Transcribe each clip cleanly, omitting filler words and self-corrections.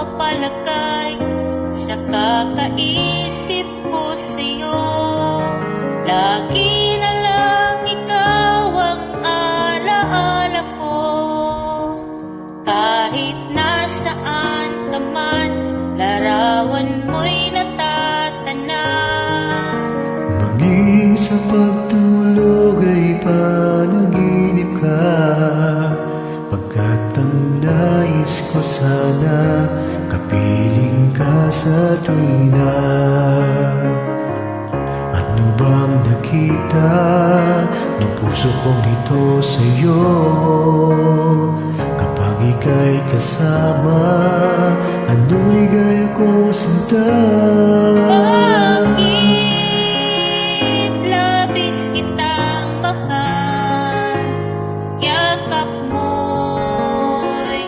mapalagay sa kakaisip ko sa'yo. Lagi na lang ikaw ang alaala ko. Kahit nasaan ka man, larawan mo'y natatanaw. Maging sa pagtulog ay panaginip ka, pagkat ang nais ko sana kapiling ka sa tuwina. Ano bang nakita ng puso kong ito sa'yo? Kapag ika'y kasama, anong ligaya ko sinta? Bakit labis kitang mahal? Yakap mo'y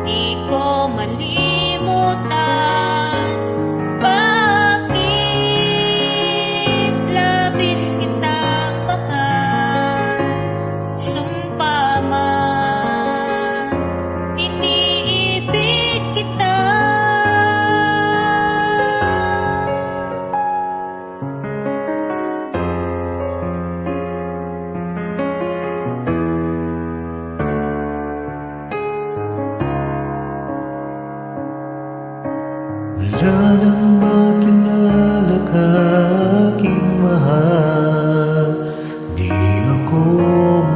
di ko malimutan. Bakit labis kitang mahal? Sumpa man, iniibig kita. Wala nang makilala ka, aking mahal. Di ako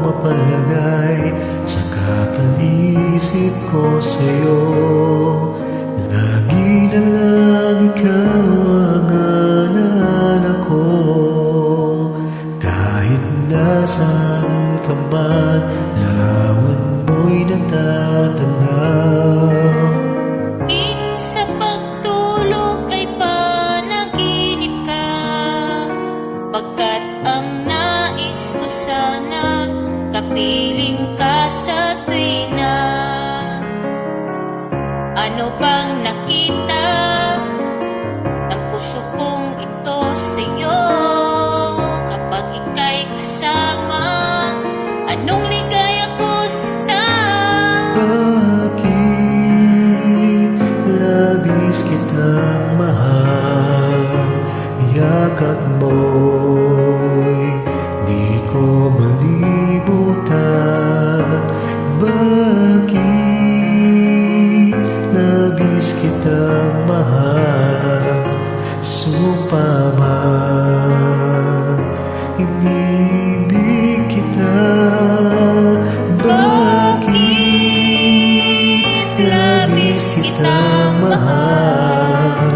mapalagay sa kakaisip ko sa'yo. Lagi na lang ikaw ang alaala ko. Kahit nasaan ka man, larawan mo'y natatanaw. Sa pagtulog ay panaginip ka, pagkat ang nais ko sana kapiling ka sa tuwina. Ano bang nakita ng puso kong ito sa'yo? Kapag ika'y kasama, anong ligaya ko sinta? Labis kitang mahal, yakap mo'y di ko malimutan. Bakit labis kitang mahal? Sumpa man, inibig kita. Bakit labis kitang mahal?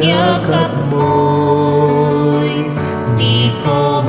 Yakap mo'y di ko